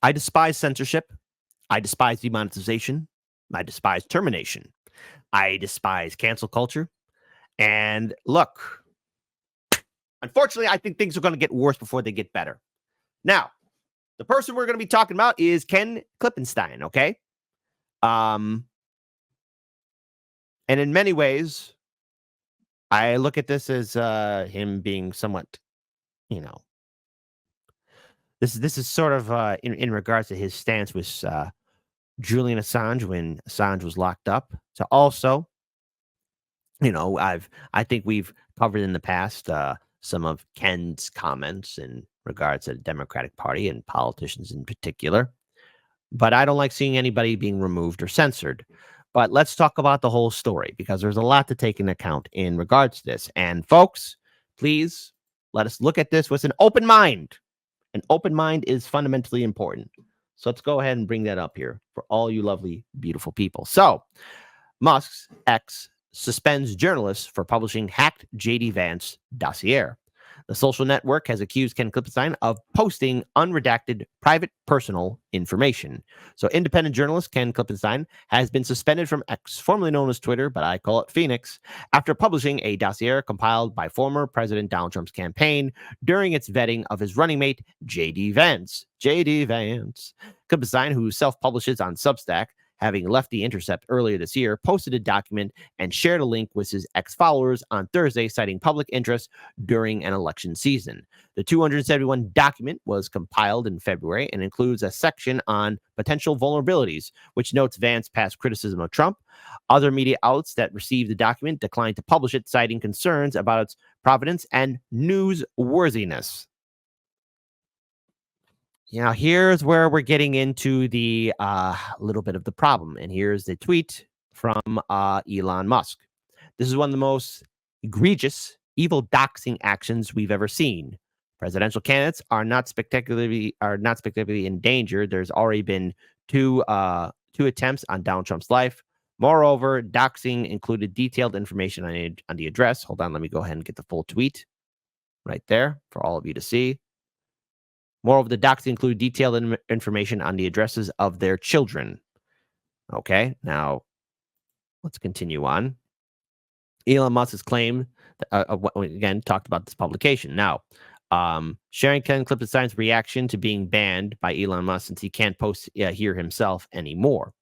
I despise censorship. I despise demonetization. I despise termination. I despise cancel culture. And look, unfortunately, I think things are going to get worse before they get better. Now, the person we're going to be talking about is Ken Klippenstein, okay? And in many ways, I look at this as him being somewhat, you know, this is sort of in regards to his stance with Julian Assange when Assange was locked up. So also, I think we've covered in the past some of Ken's comments in regards to the Democratic Party and politicians in particular. But I don't like seeing anybody being removed or censored. But let's talk about the whole story because there's a lot to take into account in regards to this. And folks, please let us look at this with an open mind. An open mind is fundamentally important. So let's go ahead and bring that up here for all you lovely, beautiful people. So Musk's ex suspends journalists for publishing hacked J.D. Vance dossier. The social network has accused Ken Klippenstein of posting unredacted private personal information. So independent journalist Ken Klippenstein has been suspended from X, formerly known as Twitter, but I call it Phoenix, after publishing a dossier compiled by former President Donald Trump's campaign during its vetting of his running mate, J.D. Vance. J.D. Vance. Klippenstein, who self-publishes on Substack, having left The Intercept earlier this year, posted a document and shared a link with his ex-followers on Thursday, citing public interest during an election season. The 271 document was compiled in February and includes a section on potential vulnerabilities, which notes Vance's past criticism of Trump. Other media outlets that received the document declined to publish it, citing concerns about its provenance and newsworthiness. Here's where we're getting into the little bit of the problem. And here's the tweet from Elon Musk. This is one of the most egregious, evil doxing actions we've ever seen. Presidential candidates are not spectacularly in danger. There's already been two attempts on Donald Trump's life. Moreover, doxing included detailed information on the address. Hold on, let me go ahead and get the full tweet right there for all of you to see. Moreover, the docs include detailed information on the addresses of their children. Okay, now let's continue on. Elon Musk has claimed, again, talked about this publication. Now, sharing Ken Klippenstein's reaction to being banned by Elon Musk since he can't post here himself anymore.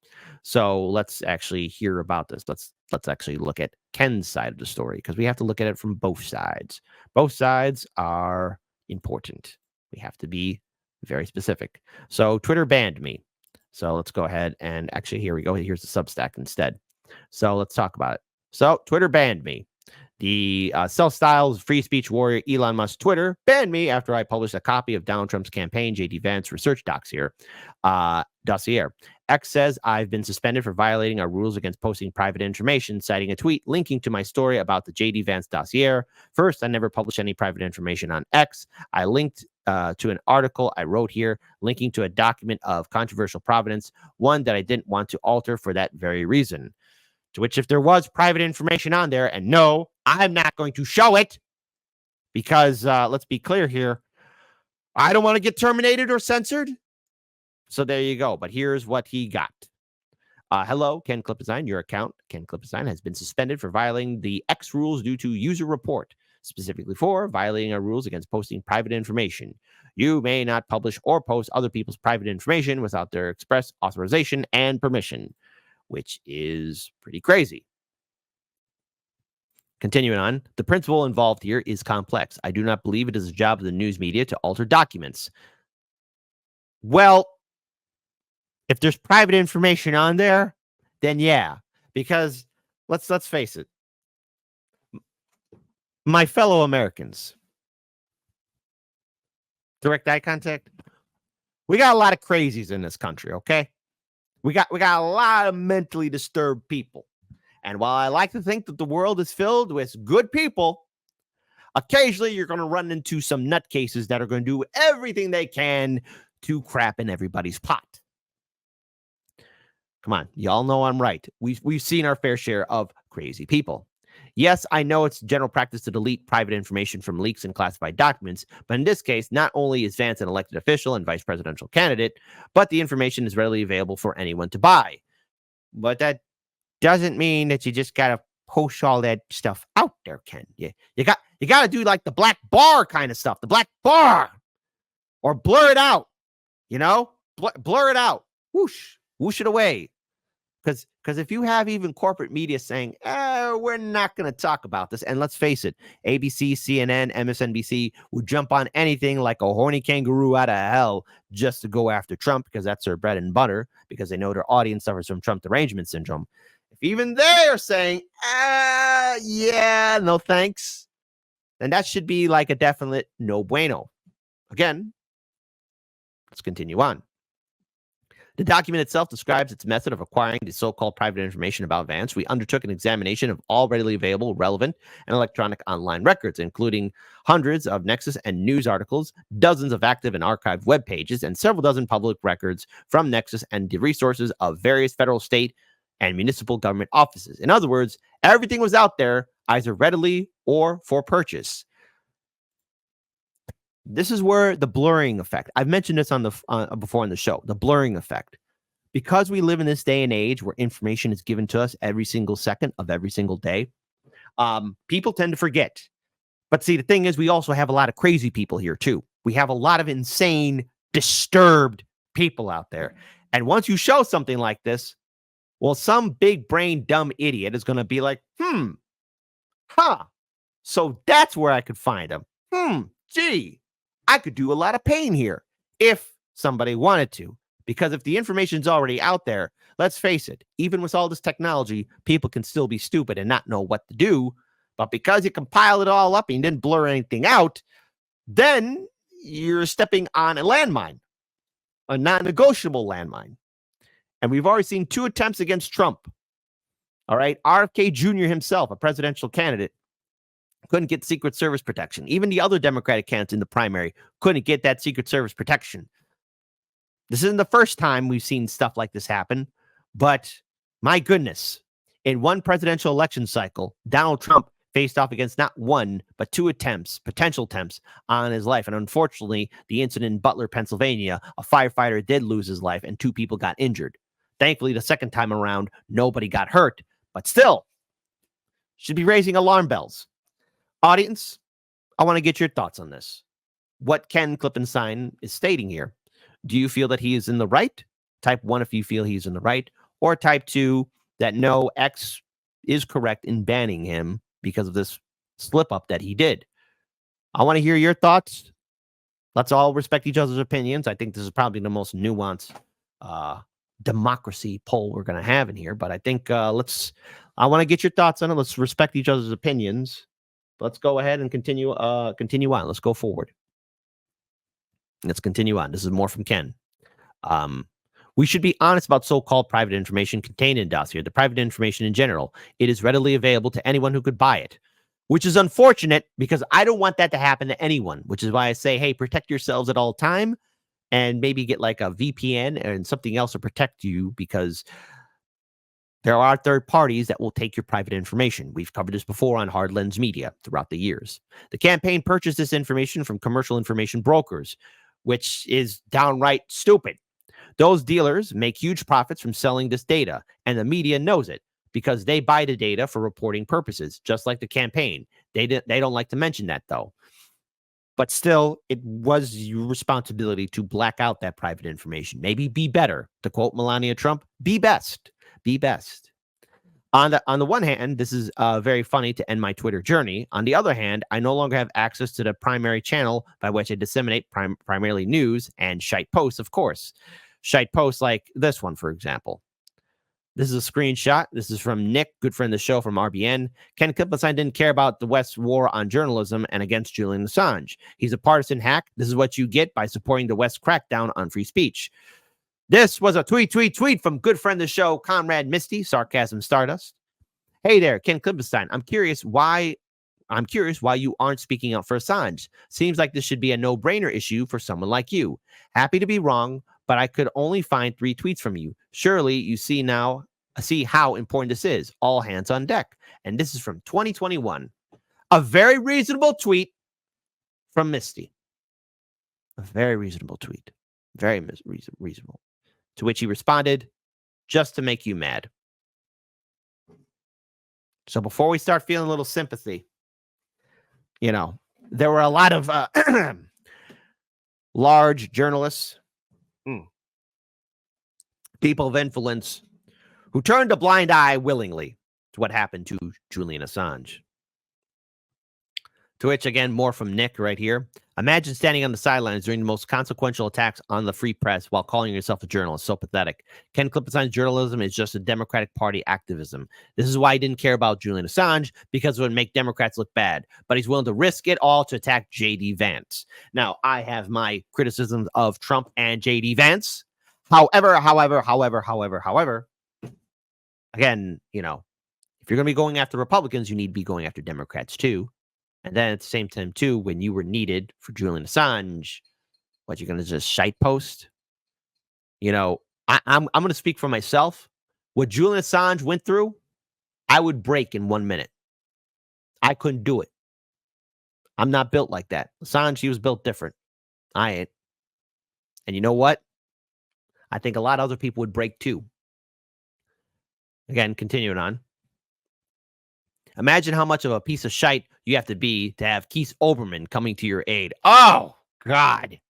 So let's actually hear about this. Let's actually look at Ken's side of the story because we have to look at it from both sides. Both sides are important. We have to be very specific. So Twitter banned me. So let's go ahead and actually, here we go. Here's the Substack instead. So let's talk about it. So Twitter banned me. The self-styled free speech warrior Elon Musk Twitter banned me after I published a copy of Donald Trump's campaign J.D. Vance research dossier. X says I've been suspended for violating our rules against posting private information, citing a tweet linking to my story about the J.D. Vance dossier. First, I never published any private information on X. I linked to an article I wrote here, linking to a document of controversial provenance, one that I didn't want to alter for that very reason. To which, if there was private information on there, and no, I'm not going to show it because let's be clear here, I don't want to get terminated or censored. So there you go. But here's what he got. Hello, Ken Klippenstein. Your account, Ken Klippenstein, has been suspended for violating the X rules due to user report, specifically for violating our rules against posting private information. You may not publish or post other people's private information without their express authorization and permission, which is pretty crazy. Continuing on, the principle involved here is complex. I do not believe it is the job of the news media to alter documents. Well, if there's private information on there, then yeah, because let's face it, my fellow Americans, direct eye contact. We got a lot of crazies in this country, okay? We got a lot of mentally disturbed people. And while I like to think that the world is filled with good people, occasionally you're going to run into some nutcases that are going to do everything they can to crap in everybody's pot. Come on, y'all know I'm right. We've seen our fair share of crazy people. Yes, I know it's general practice to delete private information from leaks and classified documents, but in this case, not only is Vance an elected official and vice presidential candidate, but the information is readily available for anyone to buy. But that doesn't mean that you just gotta push all that stuff out there, Ken. You gotta do like the black bar kind of stuff, the black bar, or blur it out. Blur it out. Whoosh it away. Because if you have even corporate media saying, we're not going to talk about this, and let's face it, ABC, CNN, MSNBC would jump on anything like a horny kangaroo out of hell just to go after Trump because that's their bread and butter, because they know their audience suffers from Trump derangement syndrome. If even they are saying, yeah, no thanks, then that should be like a definite no bueno. Again, let's continue on. The document itself describes its method of acquiring the so-called private information about Vance. We undertook an examination of all readily available, relevant, and electronic online records, including hundreds of Nexus and news articles, dozens of active and archived web pages, and several dozen public records from Nexus and the resources of various federal, state, and municipal government offices. In other words, everything was out there, either readily or for purchase. This is where the blurring effect. I've mentioned this on the before in the show. The blurring effect, because we live in this day and age where information is given to us every single second of every single day. People tend to forget. But see, the thing is, we also have a lot of crazy people here too. We have a lot of insane, disturbed people out there. And once you show something like this, well, some big brain dumb idiot is going to be like, so that's where I could find them. Gee. I could do a lot of pain here if somebody wanted to, because if the information's already out there, let's face it, even with all this technology, people can still be stupid and not know what to do. But because you compile it all up and you didn't blur anything out, then you're stepping on a landmine, a non-negotiable landmine. And we've already seen 2 attempts against Trump. All right. RFK Jr. himself, a presidential candidate, couldn't get Secret Service protection. Even the other Democratic candidates in the primary couldn't get that Secret Service protection. This isn't the first time we've seen stuff like this happen, but my goodness, in one presidential election cycle, Donald Trump faced off against not 1, but 2 potential attempts on his life. And unfortunately, the incident in Butler, Pennsylvania, a firefighter did lose his life and 2 people got injured. Thankfully, the second time around, nobody got hurt, but still should be raising alarm bells. Audience, I want to get your thoughts on this. What Ken Klippenstein is stating here. Do you feel that he is in the right? Type 1 if you feel he's in the right. Or type 2 that no, X is correct in banning him because of this slip up that he did. I want to hear your thoughts. Let's all respect each other's opinions. I think this is probably the most nuanced democracy poll we're going to have in here. But I think I want to get your thoughts on it. Let's respect each other's opinions. Let's go ahead and continue on. Let's go forward. Let's continue on. This is more from Ken. We should be honest about so-called private information contained in dossier, the private information in general. It is readily available to anyone who could buy it, which is unfortunate because I don't want that to happen to anyone, which is why I say, hey, protect yourselves at all time and maybe get like a VPN and something else to protect you, because there are third parties that will take your private information. We've covered this before on Hard Lens Media throughout the years. The campaign purchased this information from commercial information brokers, which is downright stupid. Those dealers make huge profits from selling this data, and the media knows it because they buy the data for reporting purposes, just like the campaign. They don't like to mention that, though. But still, it was your responsibility to black out that private information. Maybe be better. To quote Melania Trump, be best. Be best. On the one hand, this is very funny to end my Twitter journey. On the other hand, I no longer have access to the primary channel by which I disseminate primarily news and shite posts, of course. Shite posts like this one, for example. This is a screenshot. This is from Nick, good friend of the show from RBN. Ken Klippenstein didn't care about the West's war on journalism and against Julian Assange. He's a partisan hack. This is what you get by supporting the West's crackdown on free speech. This was a tweet from good friend of the show, Comrade Misty, Sarcasm Stardust. Hey there, Ken Klippenstein. I'm curious why you aren't speaking out for Assange. Seems like this should be a no-brainer issue for someone like you. Happy to be wrong, but I could only find 3 tweets from you. Surely you see now see how important this is. All hands on deck. And this is from 2021. A very reasonable tweet from Misty. A very reasonable tweet. Very reasonable. To which he responded, just to make you mad. So before we start feeling a little sympathy, there were a lot of large journalists, people of influence, who turned a blind eye willingly to what happened to Julian Assange. To which, again, more from Nick right here. Imagine standing on the sidelines during the most consequential attacks on the free press while calling yourself a journalist. So pathetic. Ken Klippenstein's journalism is just a Democratic Party activism. This is why he didn't care about Julian Assange, because it would make Democrats look bad. But he's willing to risk it all to attack J.D. Vance. Now, I have my criticisms of Trump and J.D. Vance. However, again, if you're going to be going after Republicans, you need to be going after Democrats too. And then at the same time, too, when you were needed for Julian Assange, what, you're going to just shite post? I'm going to speak for myself. What Julian Assange went through, I would break in 1 minute. I couldn't do it. I'm not built like that. Assange, he was built different. I ain't. And you know what? I think a lot of other people would break too. Again, continuing on. Imagine how much of a piece of shite you have to be to have Keith Olbermann coming to your aid. Oh, God.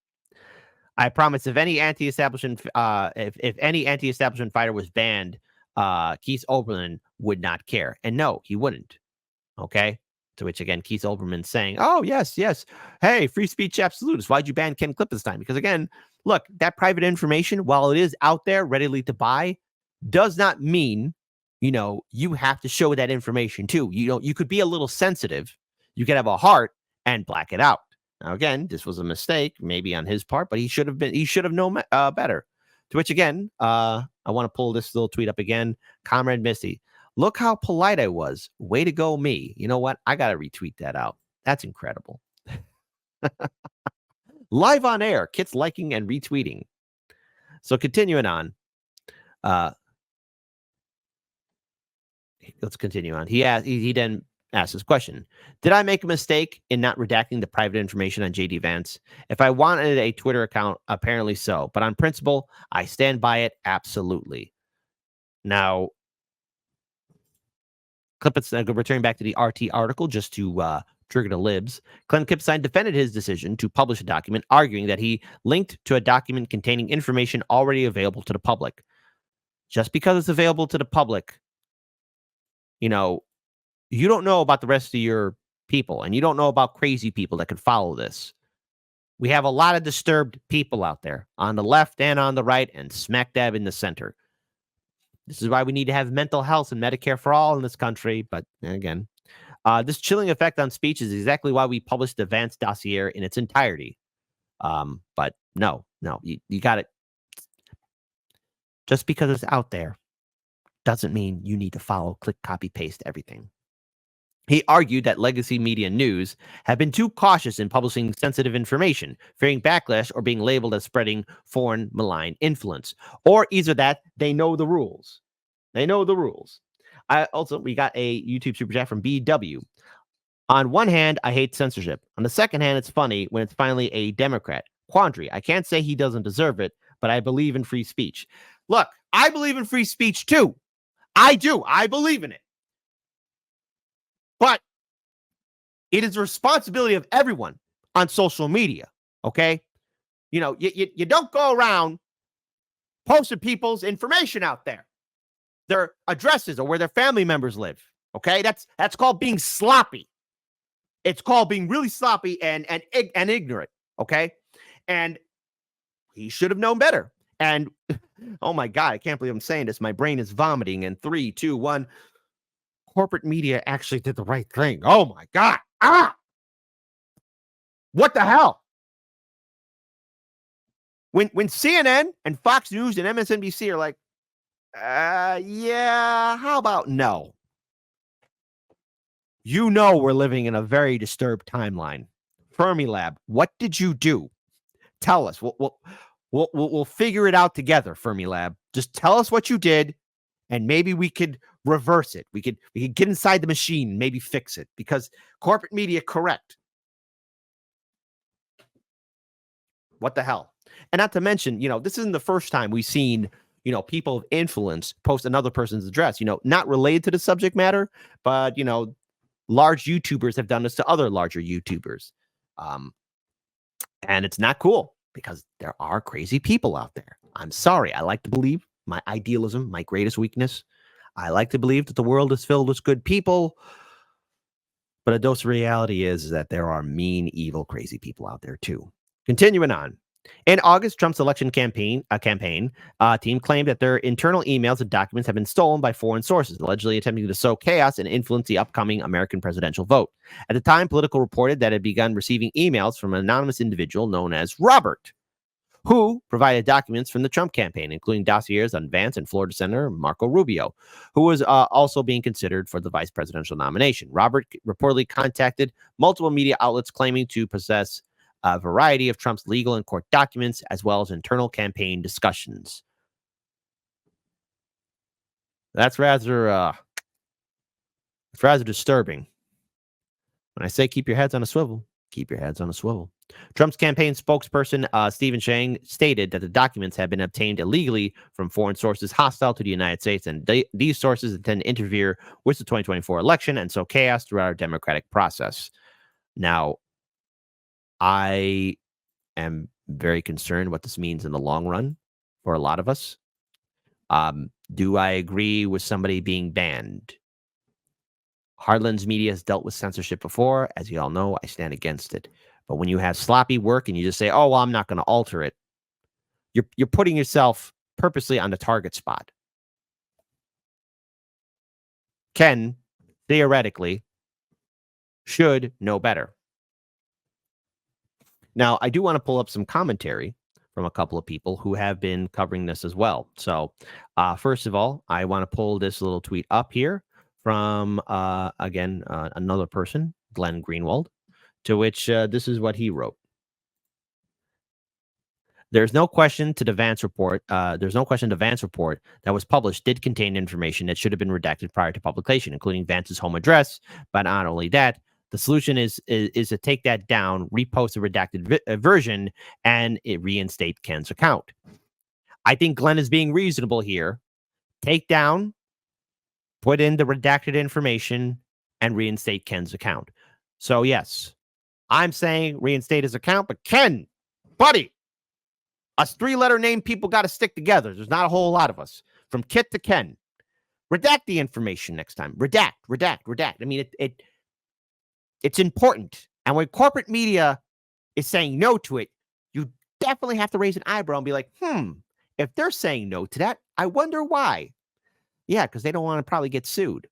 I promise if any anti-establishment fighter was banned, Keith Olbermann would not care. And no, he wouldn't. Okay? To which, again, Keith Olbermann saying, oh, yes. Hey, free speech absolutist. Why'd you ban Ken Klippenstein? Because, again, look, that private information, while it is out there readily to buy, does not mean you have to show that information too. You could be a little sensitive. You could have a heart and black it out. Now, again, this was a mistake, maybe on his part, but he should have known better. To which, again, I want to pull this little tweet up again. Comrade Misty, look how polite I was. Way to go, me. You know what? I got to retweet that out. That's incredible. Live on air, Kit's liking and retweeting. So continuing on. Let's continue on. He then asked this question. Did I make a mistake in not redacting the private information on JD Vance? If I wanted a Twitter account, apparently so. But on principle, I stand by it absolutely. Now, returning back to the RT article, just to trigger the libs, Klippenstein defended his decision to publish a document, arguing that he linked to a document containing information already available to the public. Just because it's available to the public, you don't know about the rest of your people, and you don't know about crazy people that could follow this. We have a lot of disturbed people out there on the left and on the right and smack dab in the center. This is why we need to have mental health and Medicare for all in this country. But again, this chilling effect on speech is exactly why we published the Vance dossier in its entirety. But no, you got it. Just because it's out there doesn't mean you need to follow, click, copy, paste everything. He argued that legacy media news have been too cautious in publishing sensitive information, fearing backlash or being labeled as spreading foreign malign influence. Or either that, they know the rules. We got a YouTube super chat from BW. On one hand, I hate censorship. On the second hand, it's funny when it's finally a Democrat. Quandary. I can't say he doesn't deserve it, but I believe in free speech. Look, I believe in free speech too. I do. I believe in it. But it is the responsibility of everyone on social media, okay? You don't go around posting people's information out there, their addresses or where their family members live, okay? That's called being sloppy. It's called being really sloppy and ignorant, okay? And he should have known better. And, oh my God, I can't believe I'm saying this. My brain is vomiting in 3, 2, 1. Corporate media actually did the right thing. Oh my God. What the hell? When CNN and Fox News and MSNBC are like, yeah, how about no? We're living in a very disturbed timeline. Fermilab, what did you do? Tell us. We'll figure it out together, Fermilab. Just tell us what you did, And maybe we could reverse it. We could get inside the machine and maybe fix it, because corporate media, correct. What the hell? And not to mention, this isn't the first time we've seen, people of influence post another person's address, not related to the subject matter, but, large YouTubers have done this to other larger YouTubers. And it's not cool, because there are crazy people out there. I'm sorry. I like to believe, my idealism, my greatest weakness, I like to believe that the world is filled with good people. But a dose of reality is that there are mean, evil, crazy people out there too. Continuing on. In August, Trump's election campaign team claimed that their internal emails and documents have been stolen by foreign sources, allegedly attempting to sow chaos and influence the upcoming American presidential vote. At the time, Politico reported that it had begun receiving emails from an anonymous individual known as Robert, who provided documents from the Trump campaign, including dossiers on Vance and Florida Senator Marco Rubio, who was also being considered for the vice presidential nomination. Robert reportedly contacted multiple media outlets claiming to possess a variety of Trump's legal and court documents, as well as internal campaign discussions. That's rather disturbing. When I say keep your heads on a swivel, keep your heads on a swivel. Trump's campaign spokesperson, Stephen Chang, stated that the documents have been obtained illegally from foreign sources hostile to the United States, and these sources intend to interfere with the 2024 election and sow chaos throughout our democratic process. Now, I am very concerned what this means in the long run for a lot of us. Do I agree with somebody being banned? Hardlands Media has dealt with censorship before. As you all know, I stand against it. But when you have sloppy work and you just say, oh, well, I'm not going to alter it, you're putting yourself purposely on the target spot. Ken, theoretically, should know better. Now, I do want to pull up some commentary from a couple of people who have been covering this as well. So, first of all, I want to pull this little tweet up here from, another person, Glenn Greenwald, to which this is what he wrote. There's no question the Vance report that was published did contain information that should have been redacted prior to publication, including Vance's home address. But not only that, the solution is to take that down, repost the redacted version, and reinstate Ken's account. I think Glenn is being reasonable here. Take down, put in the redacted information, and reinstate Ken's account. So yes, I'm saying reinstate his account, but Ken, buddy, us 3-letter name people got to stick together. There's not a whole lot of us. From Kit to Ken. Redact the information next time. Redact. I mean, it's important. And when corporate media is saying no to it, you definitely have to raise an eyebrow and be like, if they're saying no to that, I wonder why. Yeah, because they don't want to probably get sued.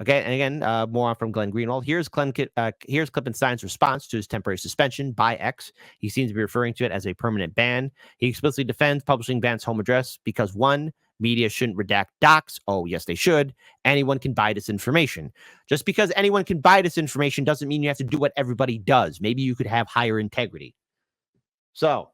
Okay, and again, more from Glenn Greenwald. Here's Klippenstein's response to his temporary suspension by X. He seems to be referring to it as a permanent ban. He explicitly defends publishing Vance's home address because, one, media shouldn't redact docs. Oh, yes, they should. Anyone can buy this information. Just because anyone can buy this information doesn't mean you have to do what everybody does. Maybe you could have higher integrity. So,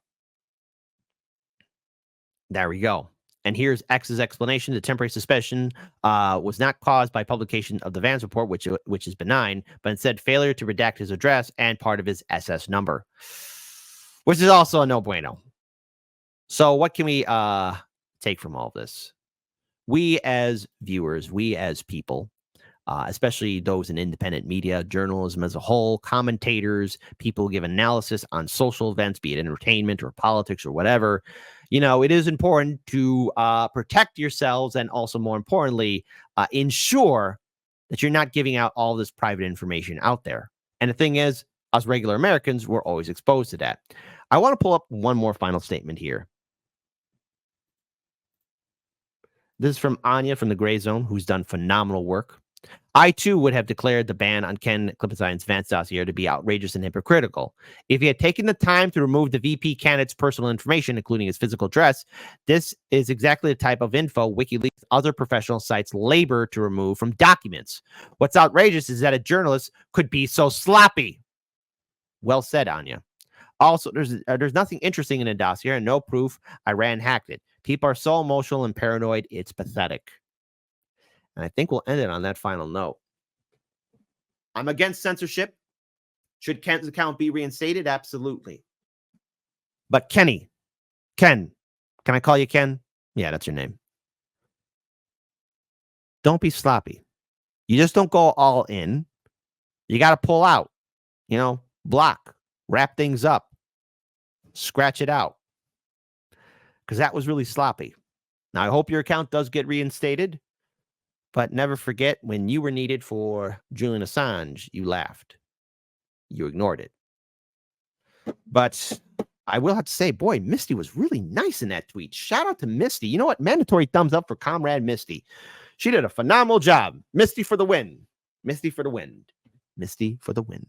there we go. And here's X's explanation. The temporary suspension was not caused by publication of the Vance report, which is benign, but instead failure to redact his address and part of his SS number, which is also a no bueno. So what can we take from all of this? We as viewers, we as people, especially those in independent media, journalism as a whole, commentators, people who give analysis on social events, be it entertainment or politics or whatever, it is important to protect yourselves and also, more importantly, ensure that you're not giving out all this private information out there. And the thing is, us regular Americans, we're always exposed to that. I want to pull up one more final statement here. This is from Anya from the Gray Zone, who's done phenomenal work. I, too, would have declared the ban on Ken Klippenstein's Vance dossier to be outrageous and hypocritical. If he had taken the time to remove the VP candidate's personal information, including his physical address, this is exactly the type of info WikiLeaks and other professional sites labor to remove from documents. What's outrageous is that a journalist could be so sloppy. Well said, Anya. Also, there's nothing interesting in the dossier and no proof Iran hacked it. People are so emotional and paranoid, it's pathetic. And I think we'll end it on that final note. I'm against censorship. Should Ken's account be reinstated? Absolutely. But Ken, can I call you Ken? Yeah, that's your name. Don't be sloppy. You just don't go all in. You got to pull out, block, wrap things up, scratch it out. Because that was really sloppy. Now, I hope your account does get reinstated, but never forget when you were needed for Julian Assange, you laughed. You ignored it. But I will have to say, boy, Misty was really nice in that tweet. Shout out to Misty. You know what? Mandatory thumbs up for Comrade Misty. She did a phenomenal job. Misty for the win. Misty for the win. Misty for the win.